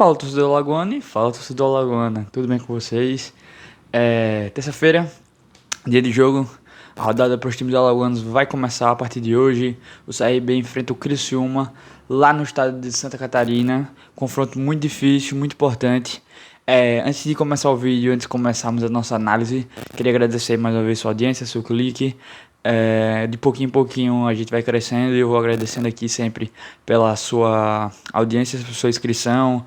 Fala, torcedor Alagoano, e fala, torcedor Alagoana, tudo bem com vocês? Terça-feira, dia de jogo, a rodada para os times alagoanos vai começar a partir de hoje. O CRB enfrenta o Criciúma lá no estado de Santa Catarina, confronto muito difícil, muito importante. Antes de começar o vídeo, antes de começarmos a nossa análise, queria agradecer mais uma vez sua audiência, seu clique. De pouquinho em pouquinho a gente vai crescendo e eu vou agradecendo aqui sempre pela sua audiência, pela sua inscrição,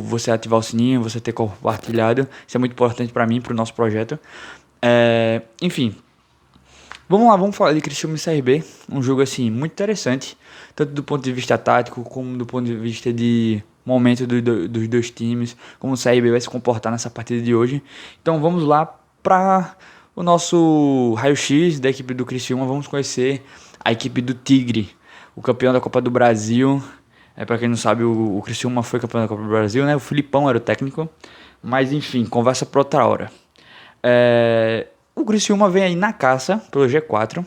você ativar o sininho, você ter compartilhado. Isso é muito importante para mim, para o nosso projeto. Enfim, vamos lá, vamos falar de Criciúma e CRB. Um jogo assim muito interessante, tanto do ponto de vista tático como do ponto de vista de momento dos dois times, como o CRB vai se comportar nessa partida de hoje. Então vamos lá para o nosso raio-x da equipe do Criciúma. Vamos conhecer a equipe do Tigre, o campeão da Copa do Brasil. Para quem não sabe, o Criciúma foi campeão da Copa do Brasil, né? O Filipão era o técnico. Mas enfim, conversa para outra hora. O Criciúma vem aí na caça pelo G4.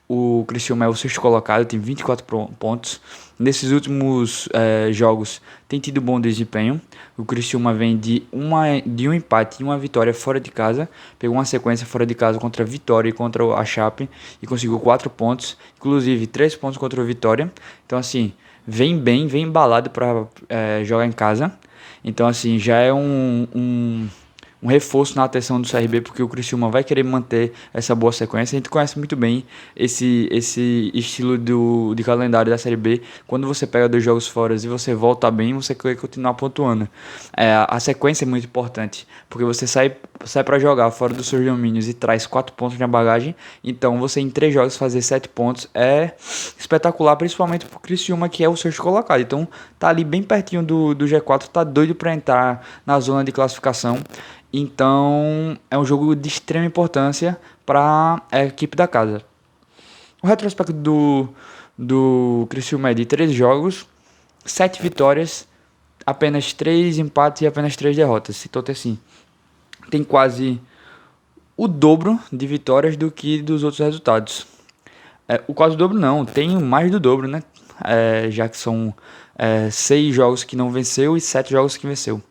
O Criciúma é o sexto colocado, tem 24 pontos. Nesses últimos jogos tem tido bom desempenho. O Criciúma vem de um empate e uma vitória fora de casa. Pegou uma sequência fora de casa contra a Vitória e contra a Chape e conseguiu 4 pontos. Inclusive 3 pontos contra a Vitória. Então assim, vem bem, vem embalado para jogar em casa. Então assim, já é um reforço na atenção do CRB, porque o Criciúma vai querer manter essa boa sequência. A gente conhece muito bem esse estilo de calendário da Série B. Quando você pega 2 jogos fora e você volta bem, você quer continuar pontuando. A sequência é muito importante, porque você sai para jogar fora dos seus domínios e traz 4 pontos na bagagem. Então você em 3 jogos fazer 7 pontos é espetacular, principalmente pro Criciúma, que é o sexto colocado. Então tá ali bem pertinho do G4, tá doido para entrar na zona de classificação. Então é um jogo de extrema importância para a equipe da casa. O retrospecto do Criciúma é de 13 jogos, 7 vitórias, apenas 3 empates e apenas 3 derrotas. Então assim, tem quase o dobro de vitórias do que dos outros resultados. O quase o dobro não, tem mais do dobro, né? Já que são 6 jogos que não venceu e 7 jogos que venceu.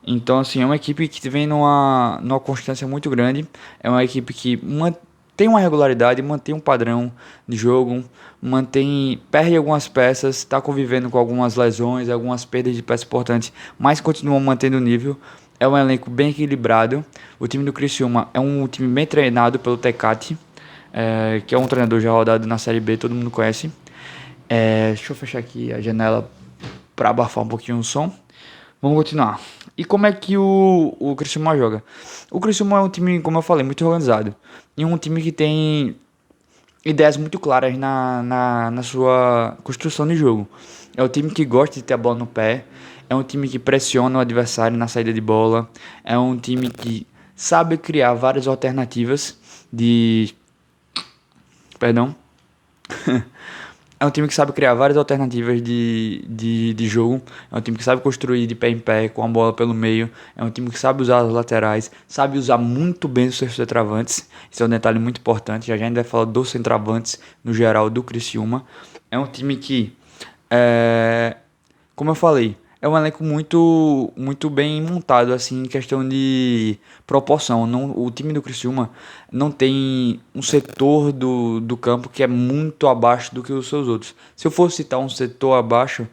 Então, assim, é uma equipe que vem numa constância muito grande. É uma equipe que mantém uma regularidade, mantém um padrão de jogo, perde algumas peças, está convivendo com algumas lesões, algumas perdas de peças importantes, mas continua mantendo o nível. É um elenco bem equilibrado. O time do Criciúma é um time bem treinado pelo Tecate, que é um treinador já rodado na Série B, todo mundo conhece. Deixa eu fechar aqui a janela para abafar um pouquinho o som. Vamos continuar. E como é que o Criciúma joga? O Criciúma é um time, como eu falei, muito organizado. E um time que tem ideias muito claras na sua construção de jogo. É um time que gosta de ter a bola no pé. É um time que pressiona o adversário na saída de bola. É um time que sabe criar várias alternativas de... Perdão. É um time que sabe criar várias alternativas de jogo. É um time que sabe construir de pé em pé, com a bola pelo meio. É um time que sabe usar as laterais. Sabe usar muito bem os seus centroavantes. Isso é um detalhe muito importante. Já a gente vai falar dos centroavantes no geral do Criciúma. É um time que, como eu falei, é um elenco muito bem montado, assim, em questão de proporção. O time do Criciúma não tem um setor do campo que é muito abaixo do que os seus outros. Se eu fosse citar um setor abaixo,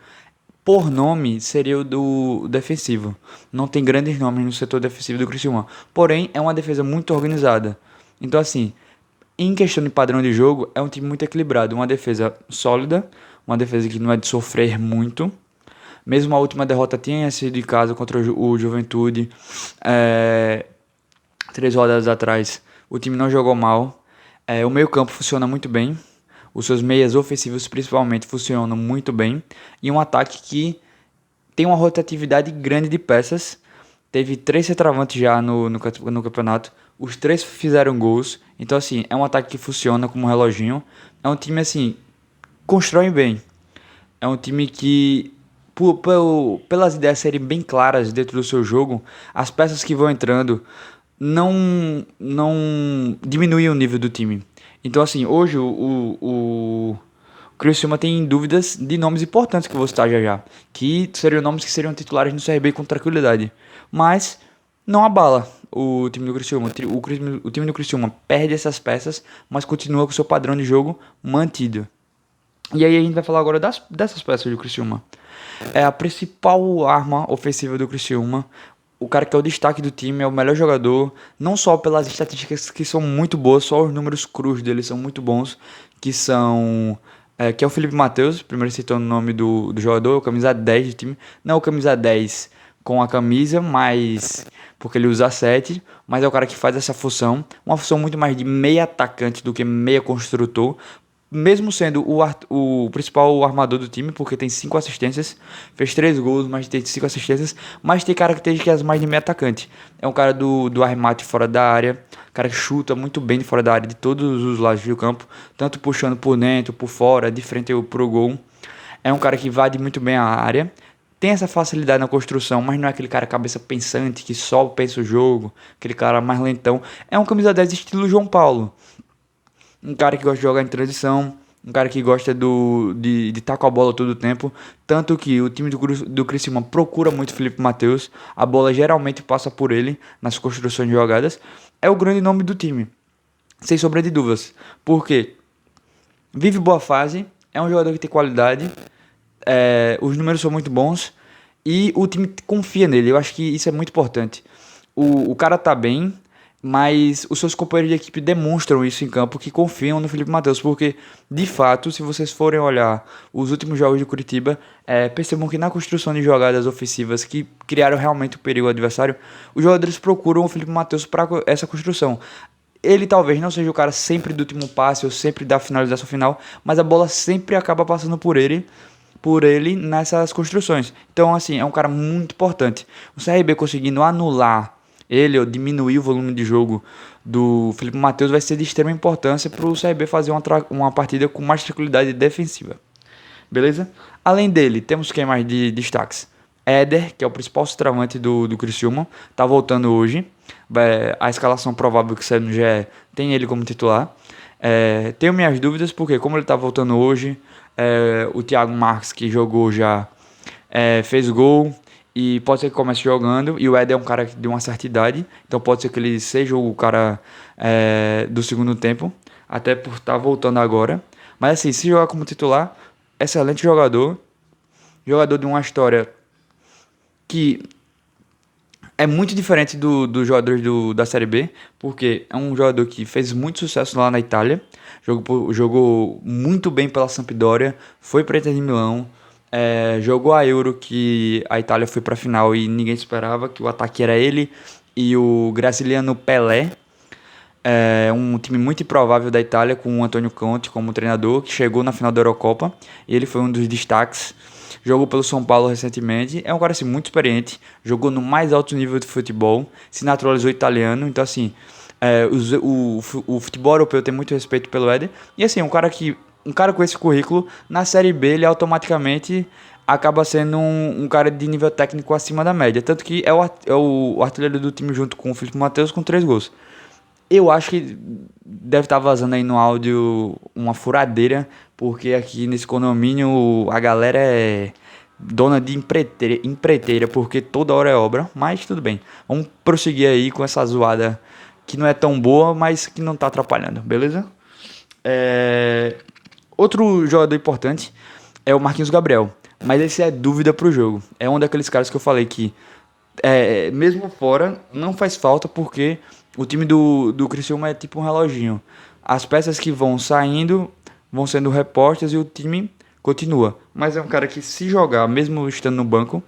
por nome, seria o do defensivo. Não tem grandes nomes no setor defensivo do Criciúma. Porém, é uma defesa muito organizada. Então, assim, em questão de padrão de jogo, é um time muito equilibrado. Uma defesa sólida, uma defesa que não é de sofrer muito. Mesmo a última derrota tinha sido de casa contra o Juventude, 3 rodadas atrás, o time não jogou mal. O meio-campo funciona muito bem. Os seus meias ofensivos, principalmente, funcionam muito bem. E um ataque que tem uma rotatividade grande de peças. Teve 3 centroavantes já no campeonato. Os 3 fizeram gols. Então, assim, é um ataque que funciona como um reloginho. É um time, assim, constrói bem. É um time que, pelas ideias serem bem claras dentro do seu jogo, as peças que vão entrando não diminuem o nível do time. Então, assim, hoje o o Criciúma tem dúvidas de nomes importantes que eu vou citar já já, que seriam nomes que seriam titulares no CRB com tranquilidade, mas não abala o time do Criciúma. O time do Criciúma perde essas peças, mas continua com o seu padrão de jogo mantido. E aí a gente vai falar agora dessas peças do Criciúma. É a principal arma ofensiva do Criciúma. O cara que é o destaque do time, é o melhor jogador, não só pelas estatísticas que são muito boas, só os números crus dele são muito bons, que é o Felipe Matheus, primeiro citando o nome do jogador, o camisa 10 do time. Não é o camisa 10 com a camisa, mas porque ele usa 7, mas é o cara que faz essa função, uma função muito mais de meia atacante do que meia construtor, mesmo sendo o principal armador do time, porque tem 5 assistências, fez 3 gols, mas tem 5 assistências, mas tem características mais de meio atacante. É um cara do arremate fora da área, cara que chuta muito bem de fora da área, de todos os lados do campo, tanto puxando por dentro, por fora, de frente pro gol. É um cara que invade muito bem a área, tem essa facilidade na construção, mas não é aquele cara cabeça pensante, que só pensa o jogo, aquele cara mais lentão. É um camisa 10 estilo João Paulo, um cara que gosta de jogar em transição, um cara que gosta de estar com a bola todo o tempo. Tanto que o time do Criciúma procura muito o Felipe Matheus. A bola geralmente passa por ele nas construções de jogadas. É o grande nome do time, sem sombra de dúvidas. Porque vive boa fase, é um jogador que tem qualidade, os números são muito bons e o time confia nele. Eu acho que isso é muito importante. O cara tá bem, mas os seus companheiros de equipe demonstram isso em campo, que confiam no Felipe Matheus, porque de fato, se vocês forem olhar os últimos jogos de Curitiba, percebam que na construção de jogadas ofensivas que criaram realmente o perigo ao adversário, os jogadores procuram o Felipe Matheus para essa construção. Ele talvez não seja o cara sempre do último passe ou sempre da finalização final, mas a bola sempre acaba passando por ele nessas construções. Então, assim, é um cara muito importante. O CRB conseguindo anular ele ou diminuir o volume de jogo do Felipe Matheus vai ser de extrema importância para o CRB fazer uma partida com mais tranquilidade defensiva. Beleza? Além dele, temos quem mais de destaques? Éder, que é o principal centroavante do Criciúma, tá voltando hoje. A escalação provável que sai no GE tem ele como titular. Tenho minhas dúvidas, porque como ele tá voltando hoje, o Thiago Marques, que jogou já, fez gol, e pode ser que comece jogando, e o Éder é um cara de uma certa idade, então pode ser que ele seja o cara do segundo tempo, até por estar voltando agora. Mas assim, se jogar como titular, excelente jogador de uma história que é muito diferente dos jogadores da Série B, porque é um jogador que fez muito sucesso lá na Itália, jogou muito bem pela Sampdoria, foi para Inter de Milão, jogou a Euro, que a Itália foi para a final e ninguém esperava, que o ataque era ele e o brasiliano Pelé. Um time muito improvável da Itália, com o Antônio Conte como treinador, que chegou na final da Eurocopa, e ele foi um dos destaques. Jogou pelo São Paulo recentemente, é um cara assim, muito experiente, jogou no mais alto nível de futebol, se naturalizou italiano, então assim, o futebol europeu tem muito respeito pelo Éder, e assim, um cara com esse currículo, na Série B ele automaticamente acaba sendo um cara de nível técnico acima da média, tanto que é o artilheiro do time junto com o Felipe Matheus com 3 gols. Eu acho que deve estar vazando aí no áudio uma furadeira, porque aqui nesse condomínio a galera é dona de empreiteira, porque toda hora é obra, mas tudo bem. Vamos prosseguir aí com essa zoada que não é tão boa, mas que não tá atrapalhando, beleza? Outro jogador importante é o Marquinhos Gabriel, mas esse é dúvida pro jogo. É um daqueles caras que eu falei que mesmo fora, não faz falta, porque o time do Criciúma é tipo um reloginho. As peças que vão saindo vão sendo repostas e o time continua. Mas é um cara que, se jogar, mesmo estando no banco,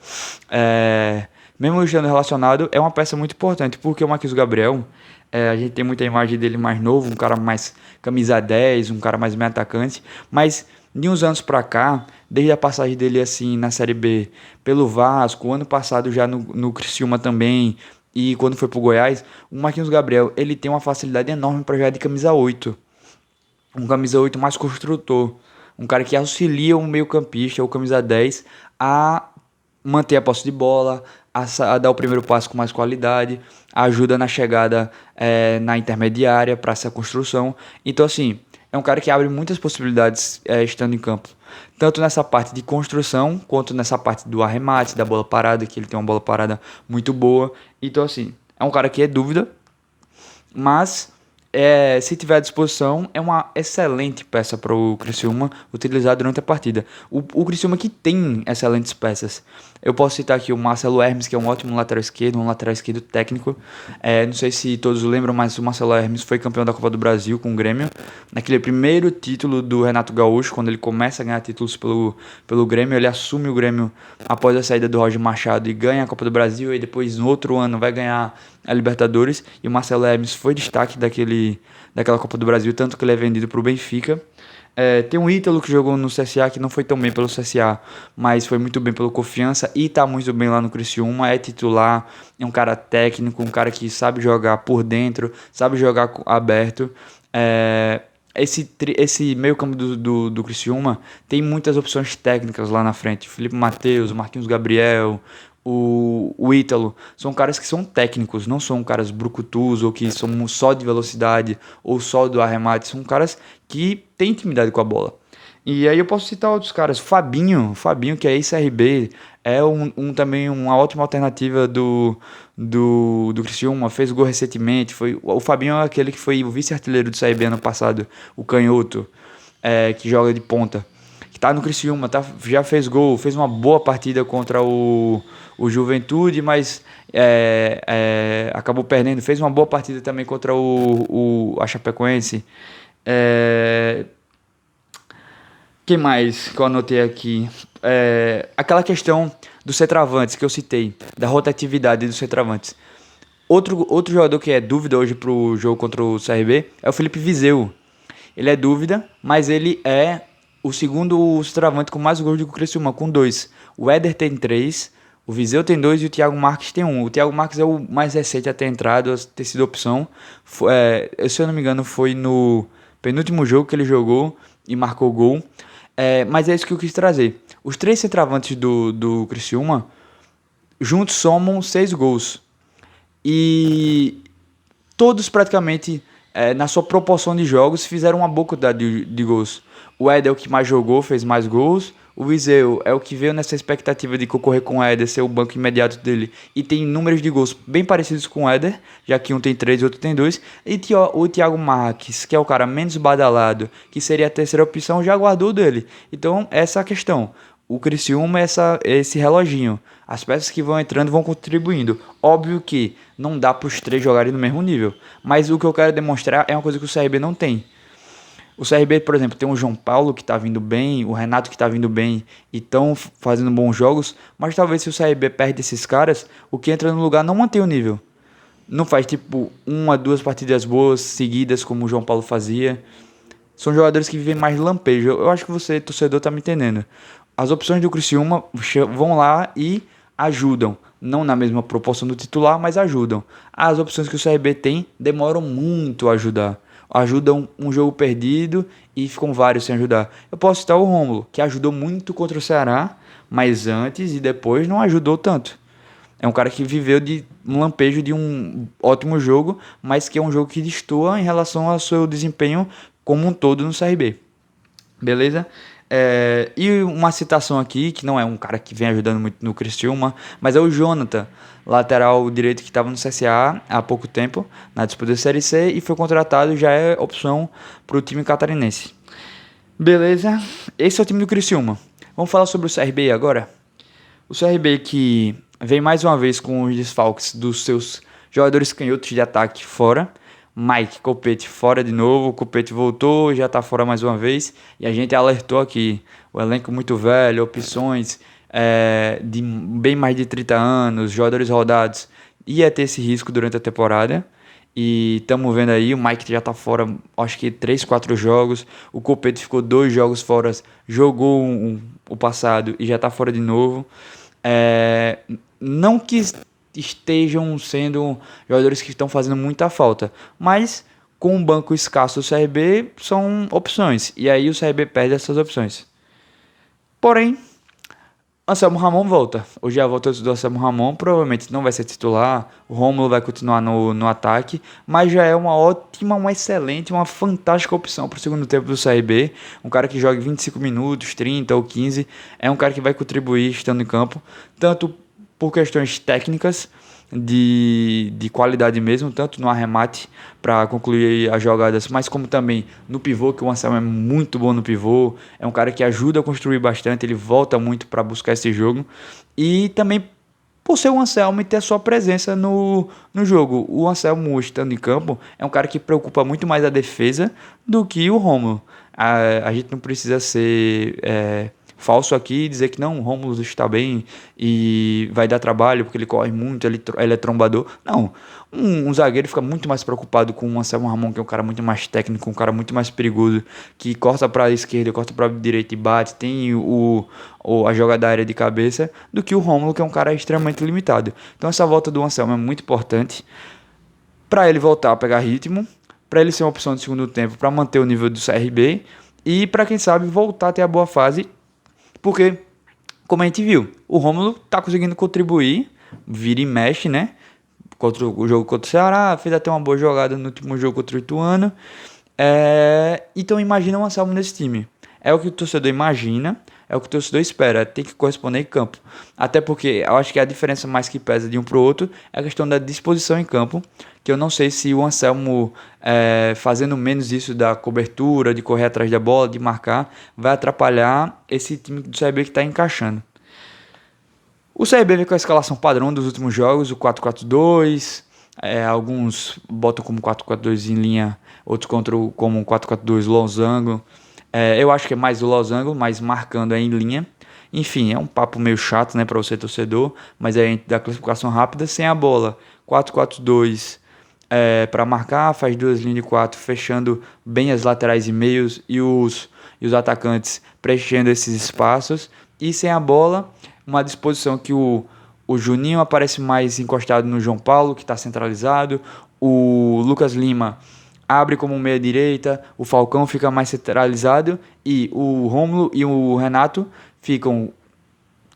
mesmo estando relacionado, é uma peça muito importante, porque o Marquinhos Gabriel, a gente tem muita imagem dele mais novo, um cara mais camisa 10, um cara mais meio atacante, mas de uns anos pra cá, desde a passagem dele assim na Série B pelo Vasco, ano passado já no Criciúma também, e quando foi pro Goiás, o Marquinhos Gabriel, ele tem uma facilidade enorme para jogar de camisa 8. Um camisa 8 mais construtor, um cara que auxilia o meio-campista, o camisa 10, a manter a posse de bola, a dar o primeiro passo com mais qualidade, ajuda na chegada na intermediária para essa construção. Então assim, é um cara que abre muitas possibilidades estando em campo. Tanto nessa parte de construção, quanto nessa parte do arremate, da bola parada, que ele tem uma bola parada muito boa. Então, assim, é um cara que é dúvida, mas se tiver à disposição, é uma excelente peça para o Criciúma utilizar durante a partida. O Criciúma que tem excelentes peças. Eu posso citar aqui o Marcelo Hermes, que é um ótimo um lateral esquerdo técnico. Não sei se todos lembram, mas o Marcelo Hermes foi campeão da Copa do Brasil com o Grêmio. Naquele primeiro título do Renato Gaúcho, quando ele começa a ganhar títulos pelo Grêmio, ele assume o Grêmio após a saída do Roger Machado e ganha a Copa do Brasil, e depois no outro ano vai ganhar a Libertadores, e o Marcelo Hermes foi destaque daquela Copa do Brasil, tanto que ele é vendido para o Benfica. Tem um Ítalo que jogou no CSA, que não foi tão bem pelo CSA, mas foi muito bem pelo Confiança e tá muito bem lá no Criciúma, é titular, é um cara técnico, um cara que sabe jogar por dentro, sabe jogar aberto. Esse meio campo do Criciúma tem muitas opções técnicas lá na frente. Felipe Mateus, Marquinhos Gabriel, o Ítalo, são caras que são técnicos, não são caras brucutus ou que são só de velocidade ou só do arremate, são caras que têm intimidade com a bola. E aí eu posso citar outros caras, Fabinho que é ex-CRB, é também uma ótima alternativa do Criciúma, fez gol recentemente, o Fabinho é aquele que foi o vice-artilheiro do CRB ano passado, o canhoto, que joga de ponta, que tá no Criciúma, já fez gol, fez uma boa partida contra o Juventude, mas acabou perdendo, fez uma boa partida também contra a Chapecoense. Quem mais que eu anotei aqui? Aquela questão dos centroavantes que eu citei, da rotatividade dos centroavantes. Outro jogador que é dúvida hoje pro jogo contra o CRB é o Felipe Viseu. Ele é dúvida, mas ele é o segundo centroavante com mais gols do Criciúma, com 2. O Éder tem 3, o Viseu tem 2 e o Thiago Marques tem 1. O Thiago Marques é o mais recente a ter entrado, a ter sido opção. Se eu não me engano, foi no penúltimo jogo que ele jogou e marcou gol. Mas é isso que eu quis trazer. Os 3 centroavantes do Criciúma juntos somam 6 gols. E todos praticamente, na sua proporção de jogos, fizeram uma boa quantidade de gols. O Éder é o que mais jogou, fez mais gols. O Viseu é o que veio nessa expectativa de concorrer com o Éder, ser o banco imediato dele, e tem números de gols bem parecidos com o Éder, já que um tem 3 e outro tem 2. E o Thiago Marques, que é o cara menos badalado, que seria a terceira opção, já guardou dele. Então, essa é a questão. O Criciúma é esse reloginho. As peças que vão entrando vão contribuindo. Óbvio que não dá para os 3 jogarem no mesmo nível, mas o que eu quero demonstrar é uma coisa que o CRB não tem. O CRB, por exemplo, tem o João Paulo que está vindo bem, o Renato que está vindo bem e estão fazendo bons jogos, mas talvez se o CRB perde esses caras, o que entra no lugar não mantém o nível. Não faz tipo 1 a 2 partidas boas seguidas como o João Paulo fazia. São jogadores que vivem mais lampejo. Eu acho que você, torcedor, tá me entendendo. As opções do Criciúma vão lá e ajudam. Não na mesma proporção do titular, mas ajudam. As opções que o CRB tem demoram muito a ajudar. Ajudam um jogo perdido e ficam vários sem ajudar. Eu posso citar o Rômulo, que ajudou muito contra o Ceará, mas antes e depois não ajudou tanto. É um cara que viveu de um lampejo de um ótimo jogo, mas que é um jogo que destoa em relação ao seu desempenho como um todo no CRB. Beleza? E uma citação aqui, que não é um cara que vem ajudando muito no Criciúma, mas é o Jonathan, lateral direito que estava no CSA há pouco tempo, na disputa da Série C, e foi contratado, já é opção para o time catarinense. Beleza? Esse é o time do Criciúma. Vamos falar sobre o CRB agora? O CRB que vem mais uma vez com os desfalques dos seus jogadores canhotos de ataque fora. Mike Copete fora de novo, o Copete voltou, já está fora mais uma vez, e a gente alertou aqui, o elenco muito velho, opções de bem mais de 30 anos, jogadores rodados, ia ter esse risco durante a temporada, e estamos vendo aí, o Mike já está fora, acho que 3, 4 jogos, o Copete ficou 2 jogos fora, jogou o passado e já está fora de novo. Não que estejam sendo jogadores que estão fazendo muita falta, mas com um banco escasso do CRB são opções, e aí o CRB perde essas opções. Porém, Anselmo Ramon volta. Hoje é a volta do Anselmo Ramon. Provavelmente não vai ser titular. O Rômulo vai continuar no ataque. Mas já é uma ótima, uma excelente, uma fantástica opção para o segundo tempo do CRB. Um cara que joga 25 minutos, 30 ou 15. É um cara que vai contribuir estando em campo. Tanto por questões técnicas, de qualidade mesmo, tanto no arremate para concluir as jogadas, mas como também no pivô, que o Anselmo é muito bom no pivô, é um cara que ajuda a construir bastante, ele volta muito para buscar esse jogo, e também por ser o Anselmo e ter a sua presença no jogo. O Anselmo, estando em campo, é um cara que preocupa muito mais a defesa do que o Rômulo. A gente não precisa ser falso aqui e dizer que não, o Rômulo está bem e vai dar trabalho porque ele corre muito, ele é trombador. Não, um zagueiro fica muito mais preocupado com o Anselmo Ramon, que é um cara muito mais técnico, um cara muito mais perigoso, que corta para a esquerda, corta para a direita e bate, tem a jogada aérea de cabeça, do que o Rômulo, que é um cara extremamente limitado. Então essa volta do Anselmo é muito importante para ele voltar a pegar ritmo, para ele ser uma opção de segundo tempo, para manter o nível do CRB e para quem sabe voltar a ter a boa fase, porque como a gente viu, o Rômulo tá conseguindo contribuir, vira e mexe, né? Contra o jogo contra o Ceará, fez até uma boa jogada no último jogo contra o Ituano. Então imagina o Anselmo nesse time. É o que o torcedor imagina, é o que o torcedor espera, tem que corresponder em campo. Até porque eu acho que a diferença mais que pesa de um pro outro é a questão da disposição em campo, que eu não sei se o Anselmo fazendo menos isso da cobertura, de correr atrás da bola, de marcar, vai atrapalhar esse time do CRB que está encaixando. O CRB vem com a escalação padrão dos últimos jogos, o 4-4-2, alguns botam como 4-4-2 em linha, outros como 4-4-2 losango. Eu acho que é mais o losango, mas marcando em linha. Enfim, é um papo meio chato, né, para você torcedor, mas é da classificação rápida sem a bola. 4-4-2 para marcar, faz duas linhas de 4, fechando bem as laterais e meios e os atacantes preenchendo esses espaços. E sem a bola, uma disposição que o Juninho aparece mais encostado no João Paulo, que está centralizado. O Lucas Lima abre como meia-direita, o Falcão fica mais centralizado e o Rômulo e o Renato ficam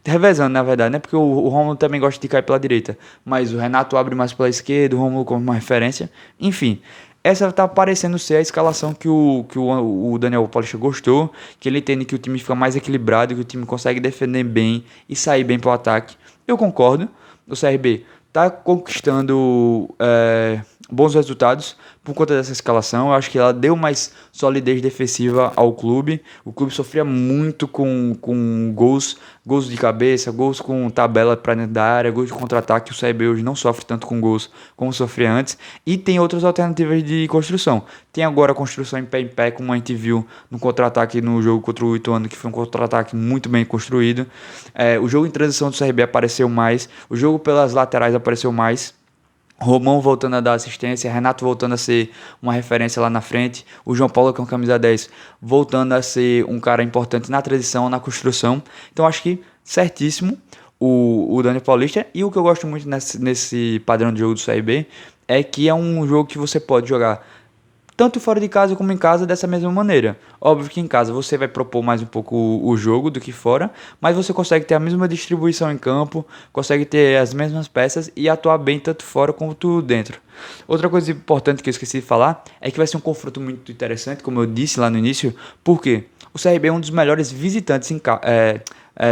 revezando, na verdade, né? Porque o Rômulo também gosta de cair pela direita, mas o Renato abre mais pela esquerda, o Rômulo como uma referência. Enfim, essa tá parecendo ser a escalação que o Daniel Paulista gostou, que ele entende que o time fica mais equilibrado, que o time consegue defender bem e sair bem para o ataque. Eu concordo, o CRB tá conquistando bons resultados por conta dessa escalação. Eu acho que ela deu mais solidez defensiva ao clube. O clube sofria muito com gols de cabeça, gols com tabela para dentro da área, gols de contra-ataque. O CRB hoje não sofre tanto com gols como sofria antes. E tem outras alternativas de construção. Tem agora a construção em pé, como a gente viu no contra-ataque no jogo contra o Ituano, que foi um contra-ataque muito bem construído. O jogo em transição do CRB apareceu mais. O jogo pelas laterais apareceu mais. Romão voltando a dar assistência, Renato voltando a ser uma referência lá na frente, o João Paulo com a camisa 10 voltando a ser um cara importante na transição, na construção. Então acho que certíssimo o Daniel Paulista. E o que eu gosto muito nesse padrão de jogo do CRB é que é um jogo que você pode jogar tanto fora de casa como em casa dessa mesma maneira. Óbvio que em casa você vai propor mais um pouco o jogo do que fora, mas você consegue ter a mesma distribuição em campo, consegue ter as mesmas peças e atuar bem tanto fora quanto dentro. Outra coisa importante que eu esqueci de falar é que vai ser um confronto muito interessante, como eu disse lá no início, porque o CRB é um dos melhores visitantes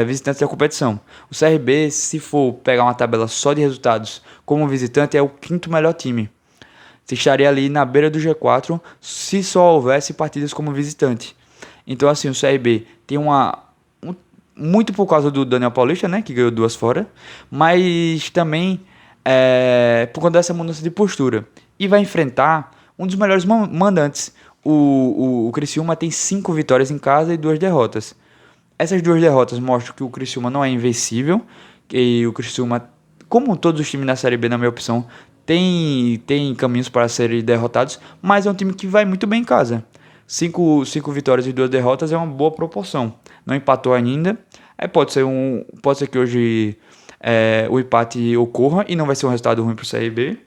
visitantes da competição. O CRB, se for pegar uma tabela só de resultados como visitante, é o quinto melhor time. Você estaria ali na beira do G4 se só houvesse partidas como visitante. Então, assim, o CRB tem muito por causa do Daniel Paulista, né, que ganhou 2 fora, mas também por conta dessa mudança de postura. E vai enfrentar um dos melhores mandantes. O Criciúma tem 5 vitórias em casa e 2 derrotas. Essas 2 derrotas mostram que o Criciúma não é invencível, e o Criciúma, como todos os times na Série B, na minha opção, tem caminhos para serem derrotados, mas é um time que vai muito bem em casa. 5 vitórias e 2 derrotas é uma boa proporção. Não empatou ainda. Pode ser que hoje o empate ocorra e não vai ser um resultado ruim para o CRB.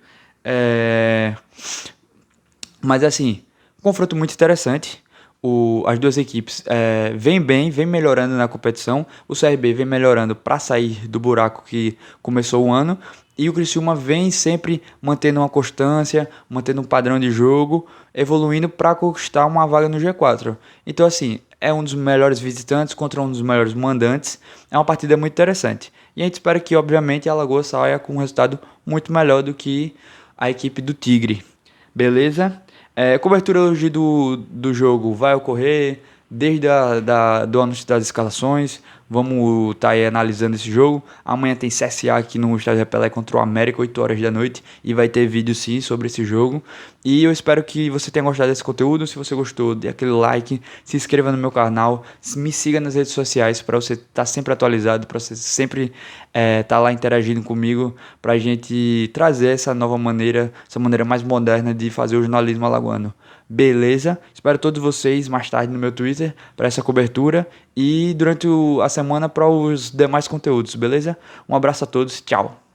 Mas assim, confronto muito interessante. as duas equipes vem bem, vem melhorando na competição. O CRB vem melhorando para sair do buraco que começou o ano. E o Criciúma vem sempre mantendo uma constância, mantendo um padrão de jogo, evoluindo para conquistar uma vaga no G4. Então, assim, é um dos melhores visitantes contra um dos melhores mandantes. É uma partida muito interessante. E a gente espera que, obviamente, a Alagoas saia com um resultado muito melhor do que a equipe do Tigre. Beleza? Cobertura hoje do jogo vai ocorrer desde do anúncio das escalações. Vamos estar aí analisando esse jogo. Amanhã tem CSA aqui no Estádio Pelé contra o América, 8 horas da noite. E vai ter vídeo sim sobre esse jogo. E eu espero que você tenha gostado desse conteúdo. Se você gostou, dê aquele like, se inscreva no meu canal, me siga nas redes sociais para você estar sempre atualizado, para você sempre estar lá interagindo comigo, para a gente trazer essa nova maneira, essa maneira mais moderna de fazer o jornalismo alagoano. Beleza? Espero todos vocês mais tarde no meu Twitter para essa cobertura e durante a semana para os demais conteúdos, beleza? Um abraço a todos, tchau!